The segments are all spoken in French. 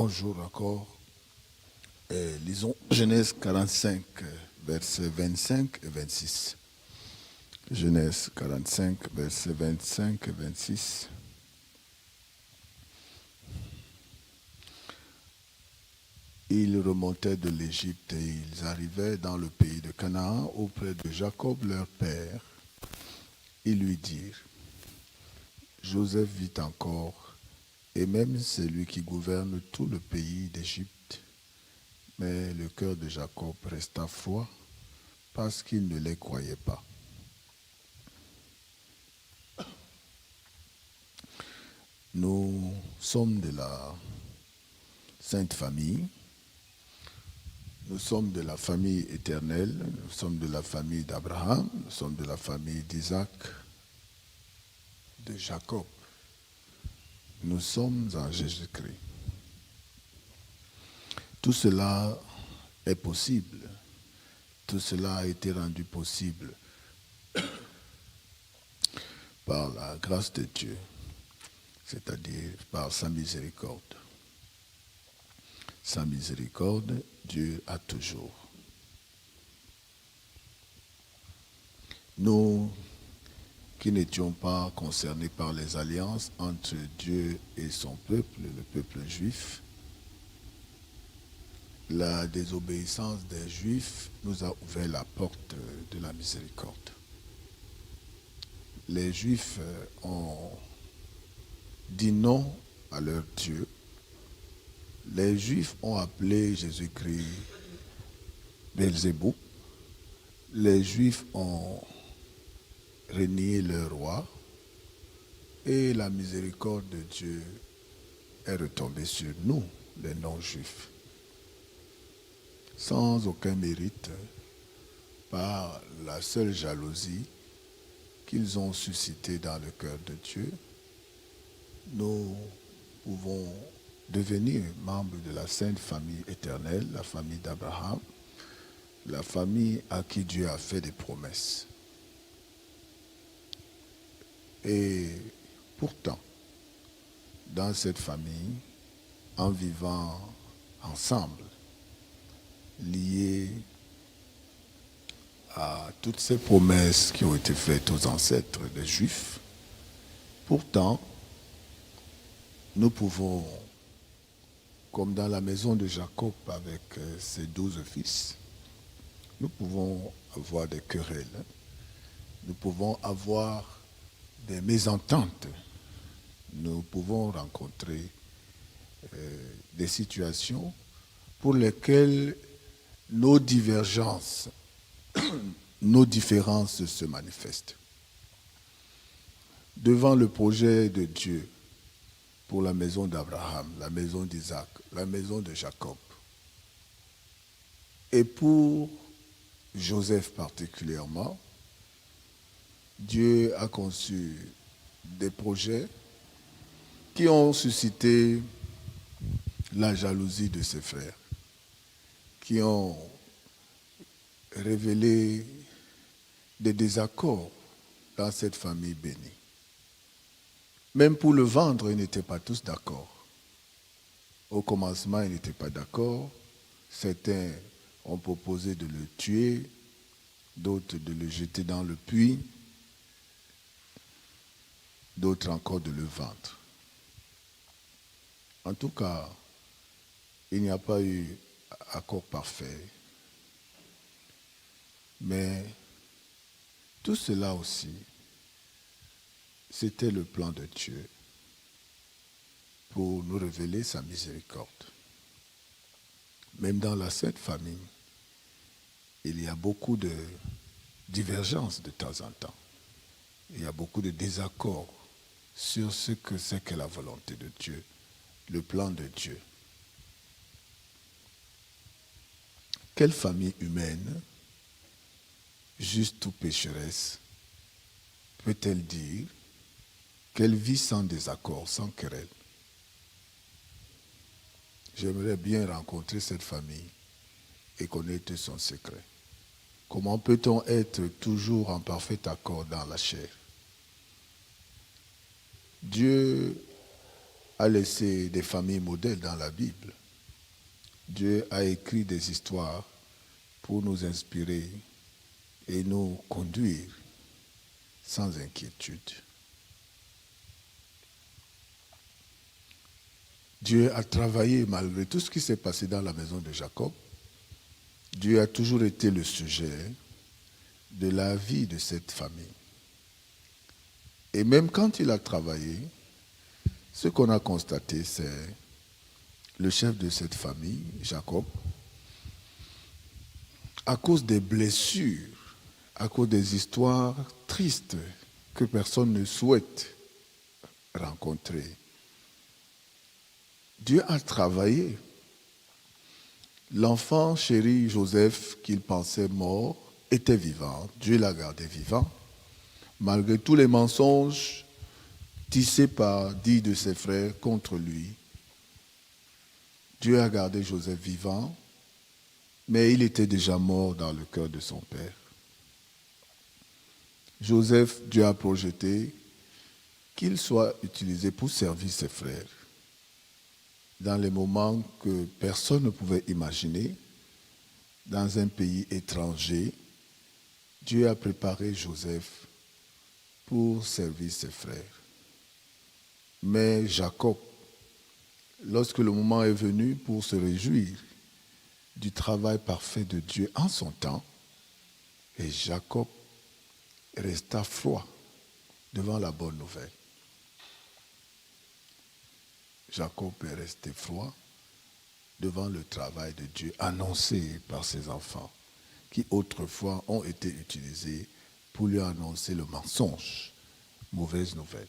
Bonjour encore. Lisons Genèse 45, versets 25 et 26. Genèse 45, versets 25 et 26. Ils remontaient de l'Égypte et ils arrivaient dans le pays de Canaan auprès de Jacob leur père. Ils lui dirent: Joseph vit encore, et même c'est lui qui gouverne tout le pays d'Égypte. Mais le cœur de Jacob resta froid parce qu'il ne les croyait pas. Nous sommes de la Sainte Famille, nous sommes de la famille éternelle, nous sommes de la famille d'Abraham, nous sommes de la famille d'Isaac, de Jacob. Nous sommes en Jésus-Christ. Tout cela est possible. Tout cela a été rendu possible par la grâce de Dieu, c'est-à-dire par sa miséricorde. Sa miséricorde, Dieu a toujours. Nous qui n'étions pas concernés par les alliances entre Dieu et son peuple, le peuple juif, la désobéissance des Juifs nous a ouvert la porte de la miséricorde. Les Juifs ont dit non à leur Dieu. Les Juifs ont appelé Jésus-Christ Belzébuth. Les Juifs ont renié leur roi. Et la miséricorde de Dieu est retombée sur nous, les non-Juifs. Sans aucun mérite, par la seule jalousie qu'ils ont suscitée dans le cœur de Dieu, nous pouvons devenir membres de la Sainte Famille éternelle, la famille d'Abraham, la famille à qui Dieu a fait des promesses. Et pourtant, dans cette famille, en vivant ensemble, liés à toutes ces promesses qui ont été faites aux ancêtres des Juifs, pourtant, nous pouvons, comme dans la maison de Jacob avec ses 12 fils, nous pouvons avoir des querelles, nous pouvons avoir des mésententes, nous pouvons rencontrer des situations pour lesquelles nos divergences, nos différences se manifestent. Devant le projet de Dieu pour la maison d'Abraham, la maison d'Isaac, la maison de Jacob, et pour Joseph particulièrement, Dieu a conçu des projets qui ont suscité la jalousie de ses frères, qui ont révélé des désaccords dans cette famille bénie. Même pour le vendre, ils n'étaient pas tous d'accord. Au commencement, ils n'étaient pas d'accord. Certains ont proposé de le tuer, d'autres de le jeter dans le puits, d'autres encore de le vendre. En tout cas, il n'y a pas eu accord parfait. Mais tout cela aussi, c'était le plan de Dieu pour nous révéler sa miséricorde. Même dans la Sainte Famille, il y a beaucoup de divergences de temps en temps. Il y a beaucoup de désaccords sur ce que c'est que la volonté de Dieu, le plan de Dieu. Quelle famille humaine, juste ou pécheresse, peut-elle dire qu'elle vit sans désaccord, sans querelle? J'aimerais bien rencontrer cette famille et connaître son secret. Comment peut-on être toujours en parfait accord dans la chair? Dieu a laissé des familles modèles dans la Bible. Dieu a écrit des histoires pour nous inspirer et nous conduire sans inquiétude. Dieu a travaillé malgré tout ce qui s'est passé dans la maison de Jacob. Dieu a toujours été le sujet de la vie de cette famille. Et même quand il a travaillé, ce qu'on a constaté, c'est le chef de cette famille, Jacob, à cause des blessures, à cause des histoires tristes que personne ne souhaite rencontrer, Dieu a travaillé. L'enfant chéri Joseph, qu'il pensait mort, était vivant. Dieu l'a gardé vivant. Malgré tous les mensonges tissés par 10 de ses frères contre lui, Dieu a gardé Joseph vivant, mais il était déjà mort dans le cœur de son père. Joseph, Dieu a projeté qu'il soit utilisé pour servir ses frères. Dans les moments que personne ne pouvait imaginer, dans un pays étranger, Dieu a préparé Joseph pour servir ses frères. Mais Jacob, lorsque le moment est venu pour se réjouir du travail parfait de Dieu en son temps, et Jacob resta froid devant la bonne nouvelle. Jacob est resté froid devant le travail de Dieu annoncé par ses enfants, qui autrefois ont été utilisés pour lui annoncer le mensonge, mauvaise nouvelle.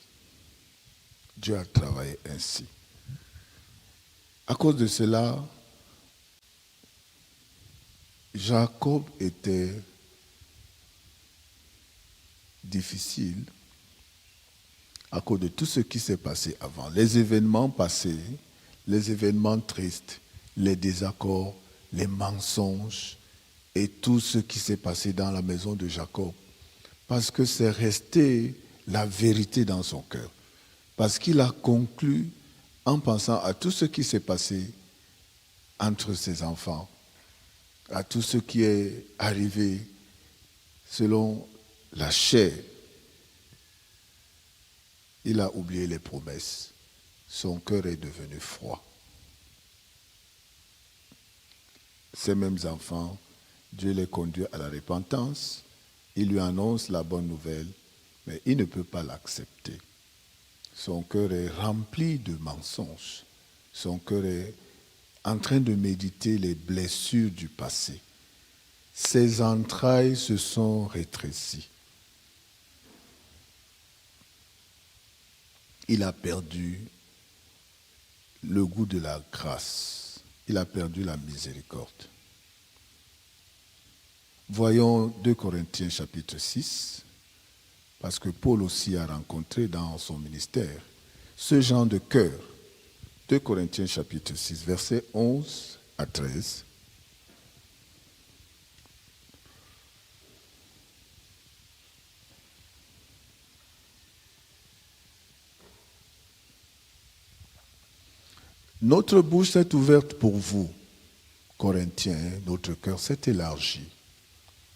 Dieu a travaillé ainsi. À cause de cela, Jacob était difficile à cause de tout ce qui s'est passé avant. Les événements passés, les événements tristes, les désaccords, les mensonges et tout ce qui s'est passé dans la maison de Jacob. Parce que c'est resté la vérité dans son cœur. Parce qu'il a conclu en pensant à tout ce qui s'est passé entre ses enfants, à tout ce qui est arrivé selon la chair. Il a oublié les promesses. Son cœur est devenu froid. Ces mêmes enfants, Dieu les conduit à la repentance. Il lui annonce la bonne nouvelle, mais il ne peut pas l'accepter. Son cœur est rempli de mensonges. Son cœur est en train de méditer les blessures du passé. Ses entrailles se sont rétrécies. Il a perdu le goût de la grâce. Il a perdu la miséricorde. Voyons 2 Corinthiens chapitre 6, parce que Paul aussi a rencontré dans son ministère ce genre de cœur. 2 Corinthiens chapitre 6, versets 11 à 13. Notre bouche s'est ouverte pour vous, Corinthiens, notre cœur s'est élargi.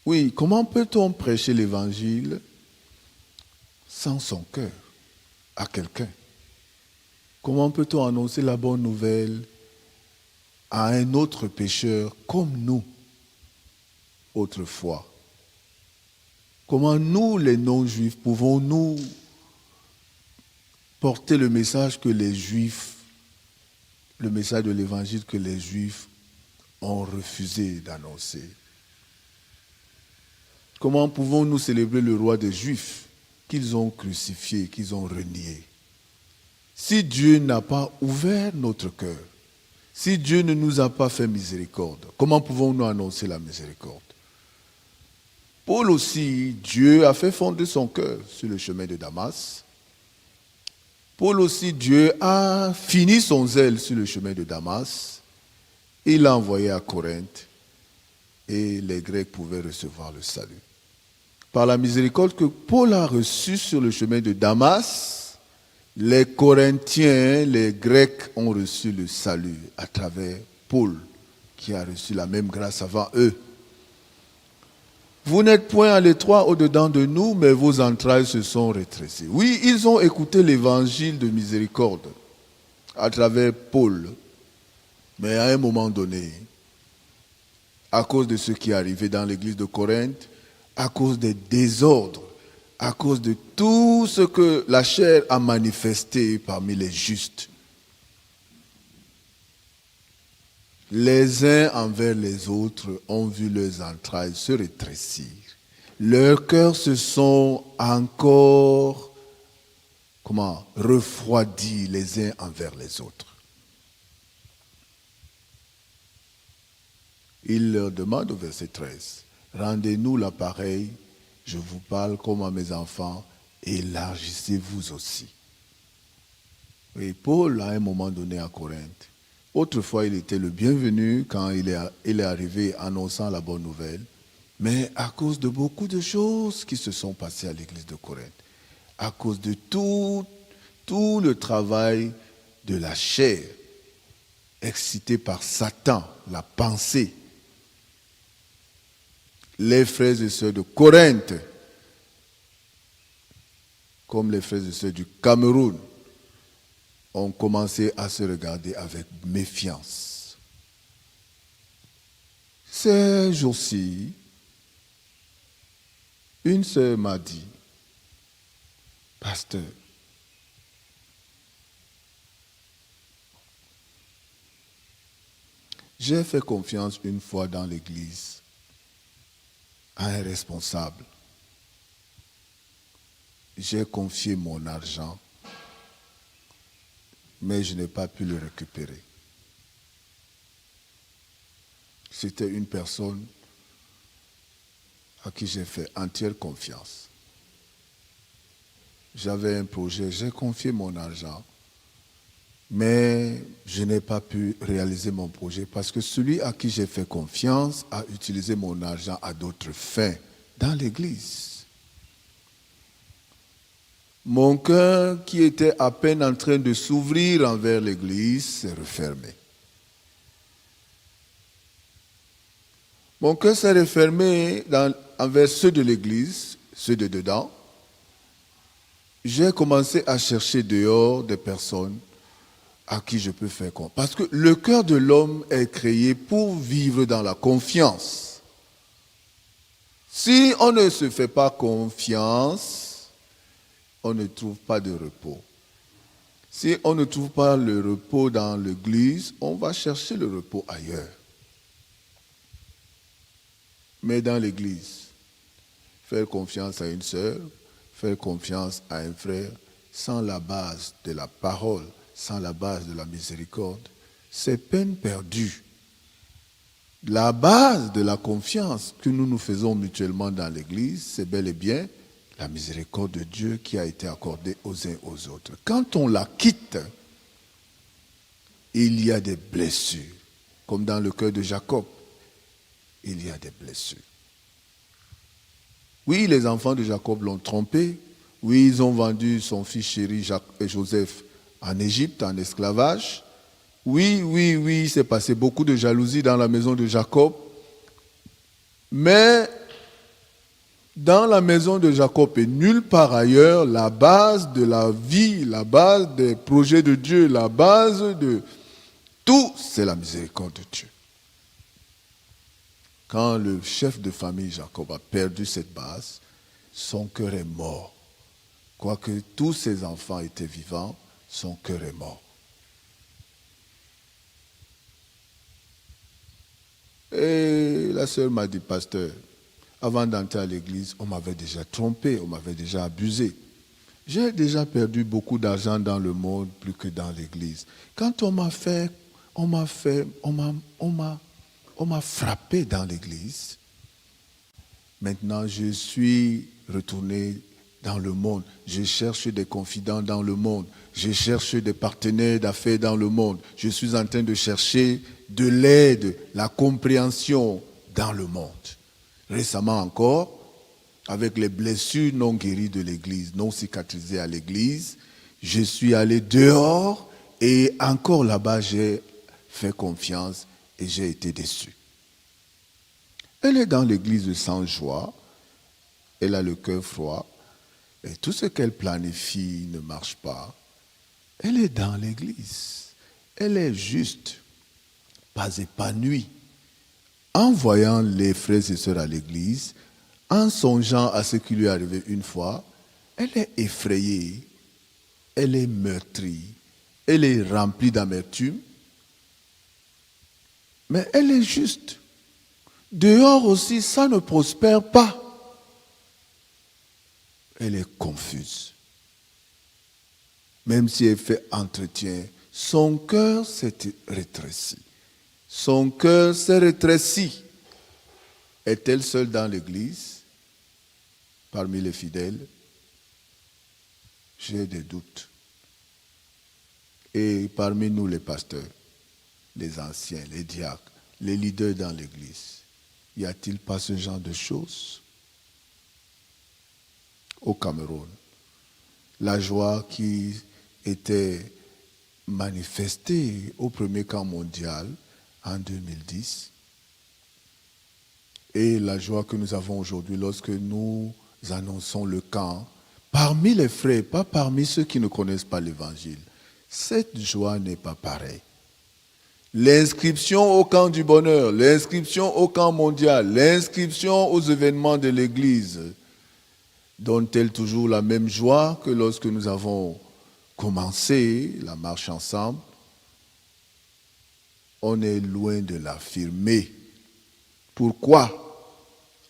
Oui, comment peut-on prêcher l'évangile sans son cœur à quelqu'un? Comment peut-on annoncer la bonne nouvelle à un autre pécheur comme nous, autrefois? Comment nous, les non-juifs, pouvons-nous porter le message que les juifs, le message de l'évangile que les juifs ont refusé d'annoncer? Comment pouvons-nous célébrer le roi des Juifs qu'ils ont crucifié, qu'ils ont renié? Si Dieu n'a pas ouvert notre cœur, si Dieu ne nous a pas fait miséricorde, comment pouvons-nous annoncer la miséricorde? Paul aussi, Dieu a fait fonder son cœur sur le chemin de Damas. Paul aussi, Dieu a fini son zèle sur le chemin de Damas. Il l'a envoyé à Corinthe et les Grecs pouvaient recevoir le salut. Par la miséricorde que Paul a reçue sur le chemin de Damas, Les Corinthiens, les Grecs ont reçu le salut à travers Paul, qui a reçu la même grâce avant eux. Vous n'êtes point à l'étroit au-dedans de nous, mais vos entrailles se sont rétrécies. Oui, ils ont écouté l'évangile de miséricorde à travers Paul. Mais à un moment donné, à cause de ce qui est arrivé dans l'église de Corinthe, à cause des désordres, à cause de tout ce que la chair a manifesté parmi les justes, les uns envers les autres ont vu leurs entrailles se rétrécir. Leurs cœurs se sont encore, refroidis les uns envers les autres. Il leur demande au verset 13, « Rendez-nous l'appareil, je vous parle comme à mes enfants, élargissez-vous aussi. » Et Paul, à un moment donné à Corinthe, autrefois il était le bienvenu quand il est arrivé annonçant la bonne nouvelle, mais à cause de beaucoup de choses qui se sont passées à l'église de Corinthe, à cause de tout le travail de la chair, excité par Satan, la pensée, les frères et sœurs de Corinthe, comme les frères et sœurs du Cameroun, ont commencé à se regarder avec méfiance. Ces jours-ci, une sœur m'a dit, « Pasteur, j'ai fait confiance une fois dans l'église à un responsable. J'ai confié mon argent, mais je n'ai pas pu le récupérer. C'était une personne à qui j'ai fait entière confiance. J'avais un projet, j'ai confié mon argent, mais je n'ai pas pu réaliser mon projet parce que celui à qui j'ai fait confiance a utilisé mon argent à d'autres fins dans l'église. Mon cœur, qui était à peine en train de s'ouvrir envers l'église, s'est refermé. Mon cœur s'est refermé envers ceux de l'église, ceux de dedans. J'ai commencé à chercher dehors des personnes à qui je peux faire confiance. Parce que le cœur de l'homme est créé pour vivre dans la confiance. Si on ne se fait pas confiance, on ne trouve pas de repos. Si on ne trouve pas le repos dans l'église, on va chercher le repos ailleurs. Mais dans l'église, faire confiance à une sœur, faire confiance à un frère, sans la base de la parole, sans la base de la miséricorde, c'est peine perdue. La base de la confiance que nous nous faisons mutuellement dans l'église, c'est bel et bien la miséricorde de Dieu qui a été accordée aux uns aux autres. Quand on la quitte, il y a des blessures. Comme dans le cœur de Jacob, il y a des blessures. Oui, les enfants de Jacob l'ont trompé. Oui, ils ont vendu son fils chéri Joseph en Égypte, en esclavage. Oui, il s'est passé beaucoup de jalousie dans la maison de Jacob. Mais dans la maison de Jacob et nulle part ailleurs, la base de la vie, la base des projets de Dieu, la base de tout, c'est la miséricorde de Dieu. Quand le chef de famille Jacob a perdu cette base, son cœur est mort. Quoique tous ses enfants étaient vivants, son cœur est mort. Et la sœur m'a dit, pasteur, avant d'entrer à l'église, on m'avait déjà trompé, on m'avait déjà abusé. J'ai déjà perdu beaucoup d'argent dans le monde plus que dans l'église. Quand on m'a frappé dans l'église, maintenant je suis retourné dans le monde. Je cherche des confidents dans le monde. Je cherche des partenaires d'affaires dans le monde. Je suis en train de chercher de l'aide, la compréhension dans le monde. Récemment encore, avec les blessures non guéries de l'église, non cicatrisées à l'église, Je suis allé dehors et encore là-bas, j'ai fait confiance et j'ai été déçu. Elle est dans l'église sans joie, elle a le cœur froid et tout ce qu'elle planifie ne marche pas. Elle est dans l'église, elle est juste, pas épanouie. En voyant les frères et sœurs à l'église, en songeant à ce qui lui est arrivé une fois, elle est effrayée, elle est meurtrie, elle est remplie d'amertume, mais elle est juste. Dehors aussi, ça ne prospère pas. Elle est confuse. Même si elle fait entretien, son cœur s'est rétréci. Son cœur s'est rétréci. Est-elle seule dans l'église, parmi les fidèles? J'ai des doutes. Et parmi nous, les pasteurs, les anciens, les diacres, les leaders dans l'église, y a-t-il pas ce genre de choses? Au Cameroun, la joie qui était manifestée au premier camp mondial en 2010 et la joie que nous avons aujourd'hui lorsque nous annonçons le camp, parmi les frères, pas parmi ceux qui ne connaissent pas l'évangile, cette joie n'est pas pareille. L'inscription au camp du bonheur, l'inscription au camp mondial, l'inscription aux événements de l'église, donne-t-elle toujours la même joie que lorsque nous avons commencé la marche ensemble? On est loin de l'affirmer. Pourquoi?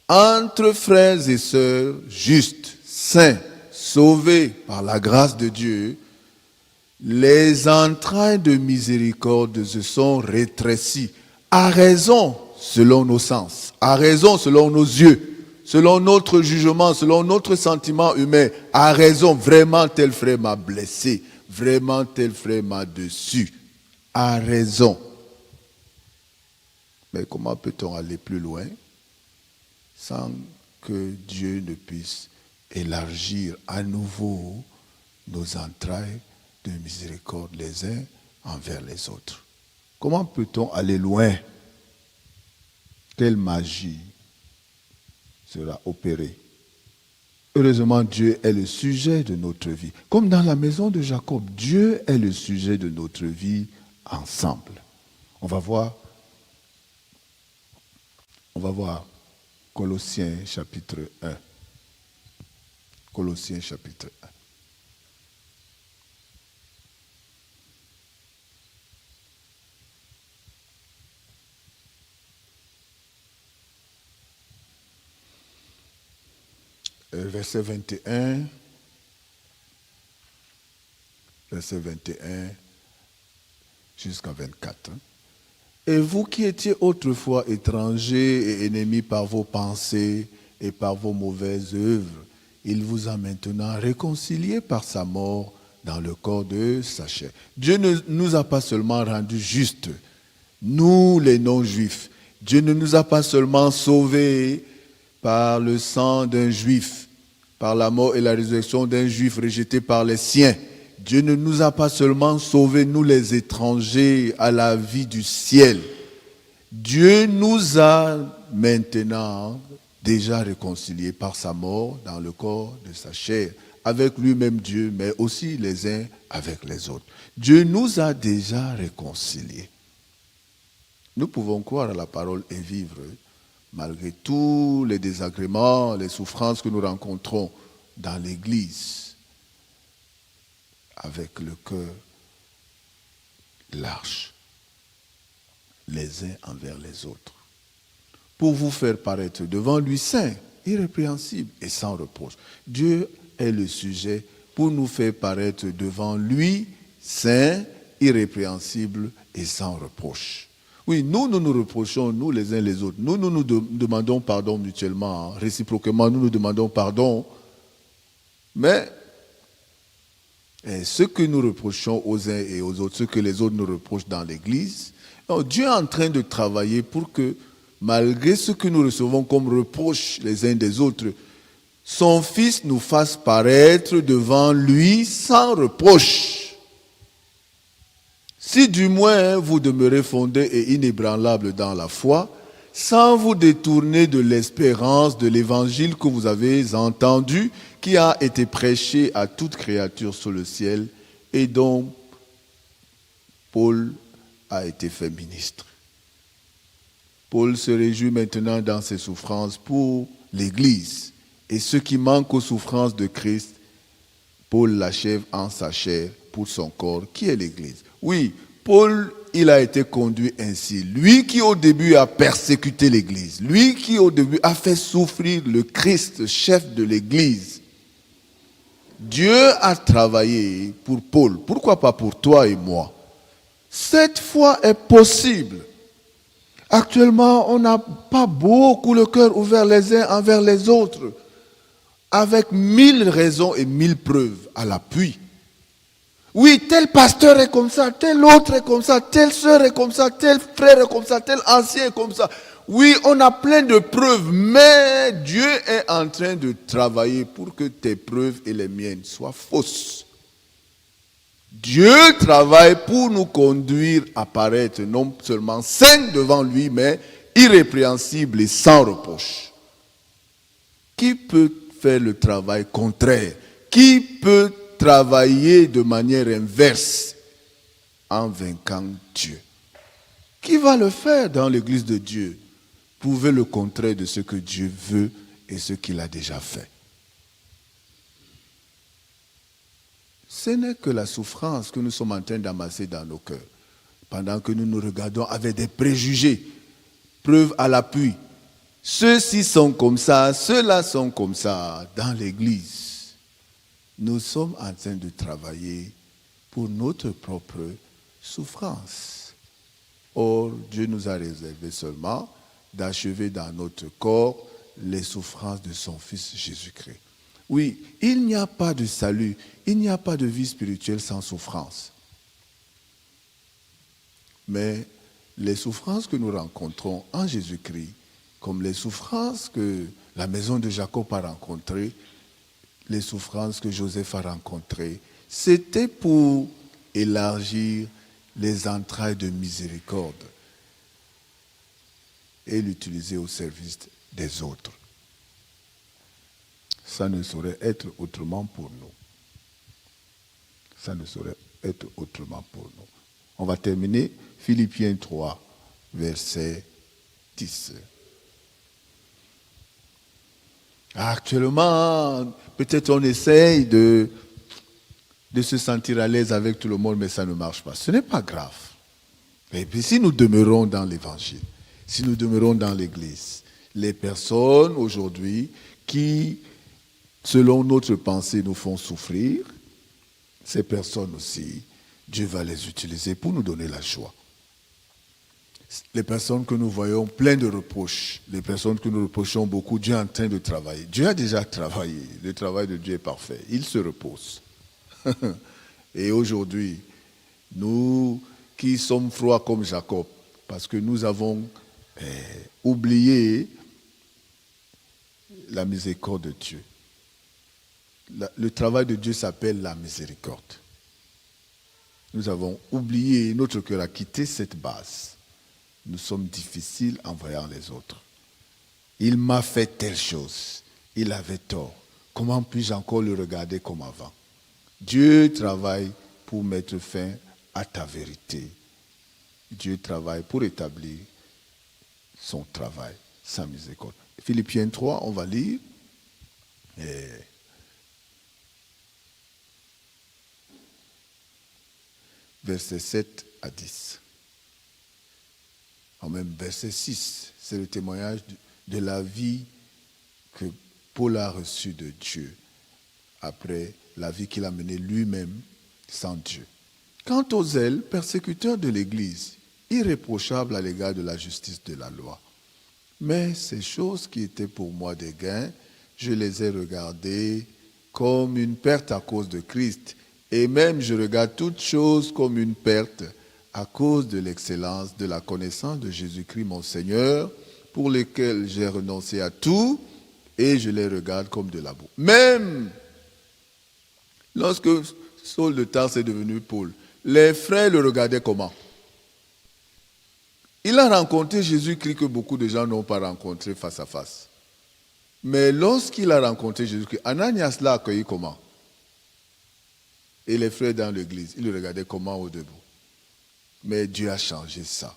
Entre frères et sœurs justes, saints, sauvés par la grâce de Dieu, les entrailles de miséricorde se sont rétrécies, à raison selon nos sens, à raison selon nos yeux, selon notre jugement, selon notre sentiment humain, à raison, vraiment tel frère m'a blessé, vraiment tel frère m'a déçu, à raison. Mais comment peut-on aller plus loin sans que Dieu ne puisse élargir à nouveau nos entrailles de miséricorde les uns envers les autres? Comment peut-on aller loin? Quelle magie sera opérée? Heureusement, Dieu est le sujet de notre vie. Comme dans la maison de Jacob, Dieu est le sujet de notre vie ensemble. On va voir Colossiens chapitre 1. Colossiens chapitre 1. Verset 21 jusqu'à 24. Et vous qui étiez autrefois étrangers et ennemis par vos pensées et par vos mauvaises œuvres, il vous a maintenant réconciliés par sa mort dans le corps de sa chair. Dieu ne nous a pas seulement rendus justes, nous les non-juifs. Dieu ne nous a pas seulement sauvés par le sang d'un juif, par la mort et la résurrection d'un juif rejeté par les siens. Dieu ne nous a pas seulement sauvés, nous les étrangers, à la vie du ciel. Dieu nous a maintenant déjà réconciliés par sa mort dans le corps de sa chair, avec lui-même Dieu, mais aussi les uns avec les autres. Dieu nous a déjà réconciliés. Nous pouvons croire à la parole et vivre, malgré tous les désagréments, les souffrances que nous rencontrons dans l'Église, avec le cœur large, les uns envers les autres, pour vous faire paraître devant lui saint, irrépréhensible et sans reproche. Dieu est le sujet pour nous faire paraître devant lui saint, irrépréhensible et sans reproche. Oui, nous nous reprochons, nous les uns les autres. Nous nous demandons pardon mutuellement, réciproquement, nous nous demandons pardon. Mais ce que nous reprochons aux uns et aux autres, ce que les autres nous reprochent dans l'Église, Dieu est en train de travailler pour que, malgré ce que nous recevons comme reproches les uns des autres, son Fils nous fasse paraître devant lui sans reproche. Si du moins vous demeurez fondés et inébranlables dans la foi, sans vous détourner de l'espérance de l'évangile que vous avez entendu, qui a été prêché à toute créature sous le ciel et dont Paul a été fait ministre. Paul se réjouit maintenant dans ses souffrances pour l'Église. Et ce qui manque aux souffrances de Christ, Paul l'achève en sa chair pour son corps, qui est l'Église. Oui, Paul, il a été conduit ainsi. Lui qui au début a persécuté l'Église, lui qui au début a fait souffrir le Christ, chef de l'Église. Dieu a travaillé pour Paul. Pourquoi pas pour toi et moi? Cette foi est possible. Actuellement, on n'a pas beaucoup le cœur ouvert les uns envers les autres, avec 1000 raisons et 1000 preuves à l'appui. Oui, tel pasteur est comme ça, tel autre est comme ça, telle sœur est comme ça, tel frère est comme ça, tel ancien est comme ça. Oui, on a plein de preuves, mais Dieu est en train de travailler pour que tes preuves et les miennes soient fausses. Dieu travaille pour nous conduire à paraître non seulement saints devant lui, mais irrépréhensibles et sans reproche. Qui peut faire le travail contraire? Qui peut travailler de manière inverse en vainquant Dieu? Qui va le faire dans l'église de Dieu? Prouver le contraire de ce que Dieu veut et ce qu'il a déjà fait. Ce n'est que la souffrance que nous sommes en train d'amasser dans nos cœurs, pendant que nous nous regardons avec des préjugés, preuves à l'appui. Ceux-ci sont comme ça, ceux-là sont comme ça dans l'église. Nous sommes en train de travailler pour notre propre souffrance. Or, Dieu nous a réservé seulement d'achever dans notre corps les souffrances de son Fils Jésus-Christ. Oui, il n'y a pas de salut, il n'y a pas de vie spirituelle sans souffrance. Mais les souffrances que nous rencontrons en Jésus-Christ, comme les souffrances que la maison de Jacob a rencontrées, les souffrances que Joseph a rencontrées, c'était pour élargir les entrailles de miséricorde et l'utiliser au service des autres. Ça ne saurait être autrement pour nous. Ça ne saurait être autrement pour nous. On va terminer Philippiens 3, verset 10. Actuellement, peut-être on essaye de se sentir à l'aise avec tout le monde, mais ça ne marche pas. Ce n'est pas grave. Et puis si nous demeurons dans l'évangile, si nous demeurons dans l'église, les personnes aujourd'hui qui, selon notre pensée, nous font souffrir, ces personnes aussi, Dieu va les utiliser pour nous donner la joie. Les personnes que nous voyons pleines de reproches, les personnes que nous reprochons beaucoup, Dieu est en train de travailler. Dieu a déjà travaillé. Le travail de Dieu est parfait. Il se repose. Et aujourd'hui, nous qui sommes froids comme Jacob, parce que nous avons oublié la miséricorde de Dieu. Le travail de Dieu s'appelle la miséricorde. Nous avons oublié, notre cœur a quitté cette base. Nous sommes difficiles en voyant les autres. Il m'a fait telle chose. Il avait tort. Comment puis-je encore le regarder comme avant? Dieu travaille pour mettre fin à ta vérité. Dieu travaille pour établir son travail, sa miséricorde. Philippiens 3, on va lire. Versets 7 à 10. En même verset 6, c'est le témoignage de la vie que Paul a reçue de Dieu après la vie qu'il a menée lui-même sans Dieu. Quant aux zèles, persécuteurs de l'Église, irréprochables à l'égard de la justice de la loi. Mais ces choses qui étaient pour moi des gains, je les ai regardées comme une perte à cause de Christ. Et même je regarde toutes choses comme une perte à cause de l'excellence de la connaissance de Jésus-Christ mon Seigneur, pour lequel j'ai renoncé à tout et je les regarde comme de la boue. Même lorsque Saul de Tarse est devenu Paul, les frères le regardaient comment? Il a rencontré Jésus-Christ que beaucoup de gens n'ont pas rencontré face à face. Mais lorsqu'il a rencontré Jésus-Christ, Ananias l'a accueilli comment? Et les frères dans l'église, ils le regardaient comment au debout? Mais Dieu a changé ça.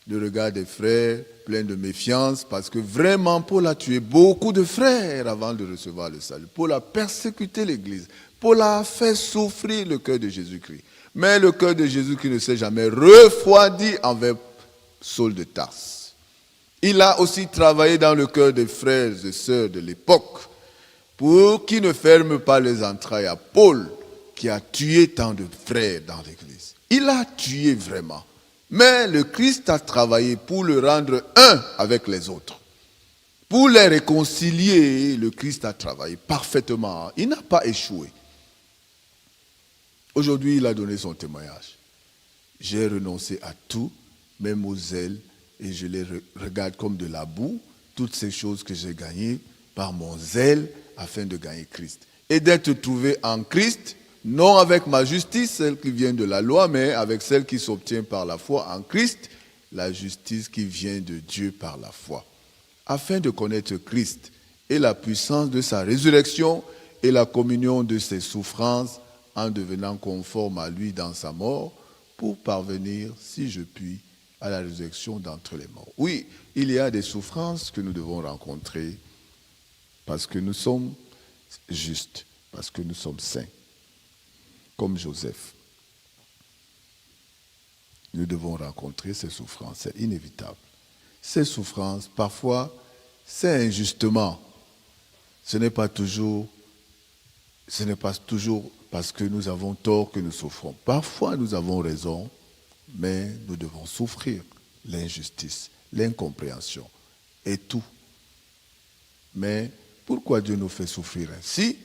Le regard des frères, plein de méfiance, parce que vraiment, Paul a tué beaucoup de frères avant de recevoir le salut. Paul a persécuté l'église. Paul a fait souffrir le cœur de Jésus-Christ. Mais le cœur de Jésus-Christ ne s'est jamais refroidi envers Saul de Tarse. Il a aussi travaillé dans le cœur des frères et sœurs de l'époque pour qu'ils ne ferment pas les entrailles à Paul, qui a tué tant de frères dans l'église. Il a tué vraiment. Mais le Christ a travaillé pour le rendre un avec les autres. Pour les réconcilier, le Christ a travaillé parfaitement. Il n'a pas échoué. Aujourd'hui, il a donné son témoignage. J'ai renoncé à tout, même aux ailes, et je les regarde comme de la boue, toutes ces choses que j'ai gagnées par mon zèle afin de gagner Christ. Et d'être trouvé en Christ, non avec ma justice, celle qui vient de la loi, mais avec celle qui s'obtient par la foi en Christ, la justice qui vient de Dieu par la foi. Afin de connaître Christ et la puissance de sa résurrection et la communion de ses souffrances en devenant conforme à lui dans sa mort, pour parvenir, si je puis, à la résurrection d'entre les morts. Oui, il y a des souffrances que nous devons rencontrer parce que nous sommes justes, parce que nous sommes saints, comme Joseph. Nous devons rencontrer ces souffrances, c'est inévitable. Ces souffrances, parfois, c'est injustement. Ce n'est pas toujours parce que nous avons tort que nous souffrons. Parfois, nous avons raison, mais nous devons souffrir l'injustice, l'incompréhension et tout. Mais pourquoi Dieu nous fait souffrir ainsi?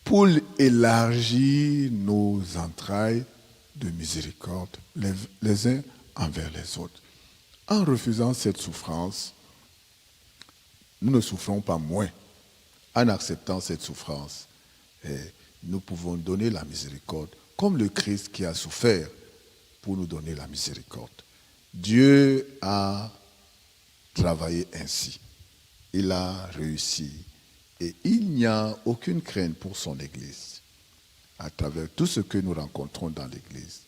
Pour élargir nos entrailles de miséricorde les uns envers les autres. En refusant cette souffrance, nous ne souffrons pas moins. En acceptant cette souffrance, nous pouvons donner la miséricorde, comme le Christ qui a souffert pour nous donner la miséricorde. Dieu a travaillé ainsi. Il a réussi. Et il n'y a aucune crainte pour son Église. À travers tout ce que nous rencontrons dans l'Église,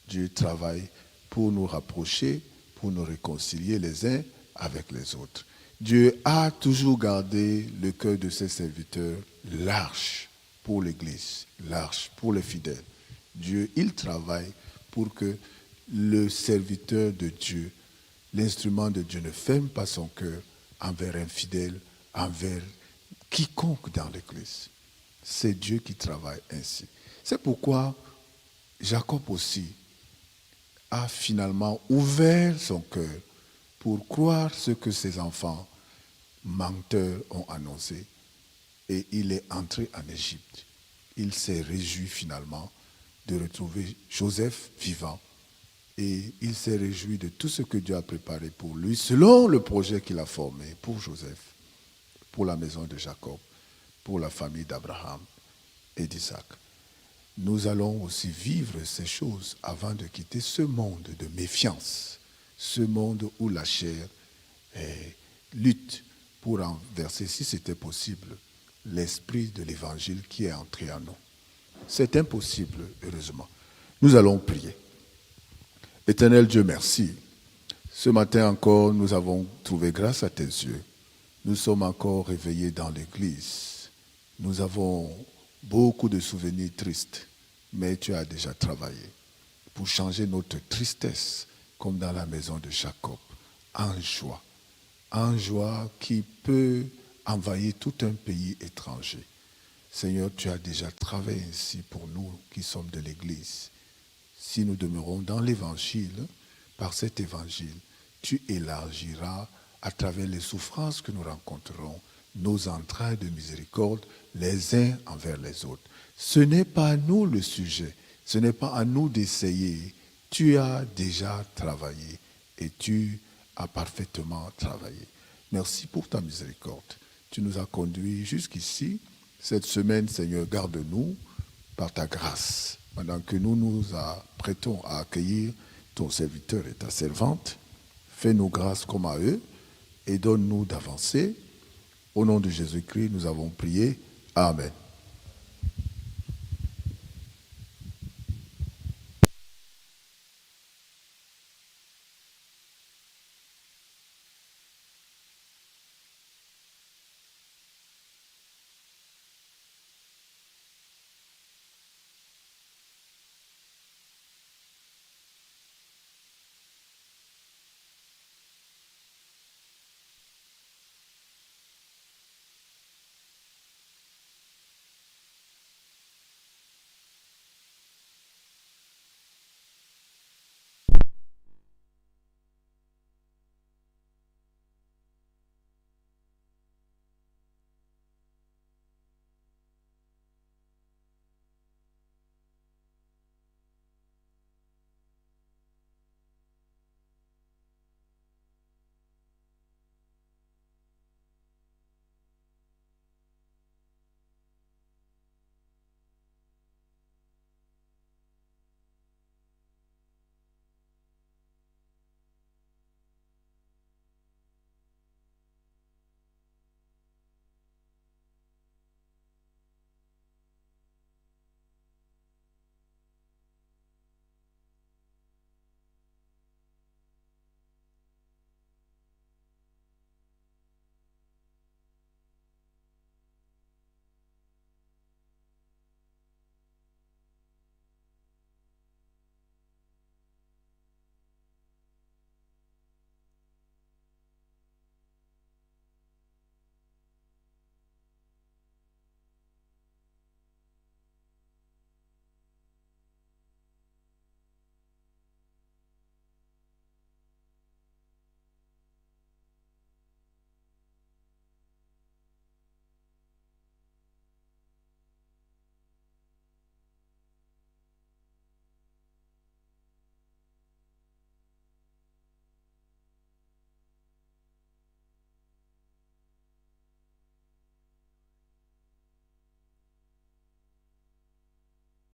Dieu travaille pour nous rapprocher, pour nous réconcilier les uns avec les autres. Dieu a toujours gardé le cœur de ses serviteurs large pour l'Église, large pour les fidèles. Dieu, il travaille pour que le serviteur de Dieu, l'instrument de Dieu, ne ferme pas son cœur envers un fidèle, envers quiconque dans l'Église. C'est Dieu qui travaille ainsi. C'est pourquoi Jacob aussi a finalement ouvert son cœur pour croire ce que ses enfants menteurs ont annoncé. Et il est entré en Égypte. Il s'est réjoui finalement de retrouver Joseph vivant. Et il s'est réjoui de tout ce que Dieu a préparé pour lui, selon le projet qu'il a formé pour Joseph, pour la maison de Jacob, pour la famille d'Abraham et d'Isaac. Nous allons aussi vivre ces choses avant de quitter ce monde de méfiance, ce monde où la chair lutte pour renverser, si c'était possible, l'esprit de l'évangile qui est entré en nous. C'est impossible, heureusement. Nous allons prier. Éternel Dieu, merci. Ce matin encore, nous avons trouvé grâce à tes yeux. Nous sommes encore réveillés dans l'église. Nous avons beaucoup de souvenirs tristes, mais tu as déjà travaillé pour changer notre tristesse, comme dans la maison de Jacob, en joie qui peut envahir tout un pays étranger. Seigneur, tu as déjà travaillé ainsi pour nous qui sommes de l'église. Si nous demeurons dans l'évangile, par cet évangile, tu élargiras à travers les souffrances que nous rencontrerons, nos entrailles de miséricorde les uns envers les autres. Ce n'est pas à nous le sujet, ce n'est pas à nous d'essayer. Tu as déjà travaillé et tu as parfaitement travaillé. Merci pour ta miséricorde. Tu nous as conduits jusqu'ici. Cette semaine, Seigneur, garde-nous par ta grâce. Pendant que nous nous apprêtons à accueillir ton serviteur et ta servante, fais-nous grâce comme à eux et donne-nous d'avancer. Au nom de Jésus-Christ, nous avons prié. Amen.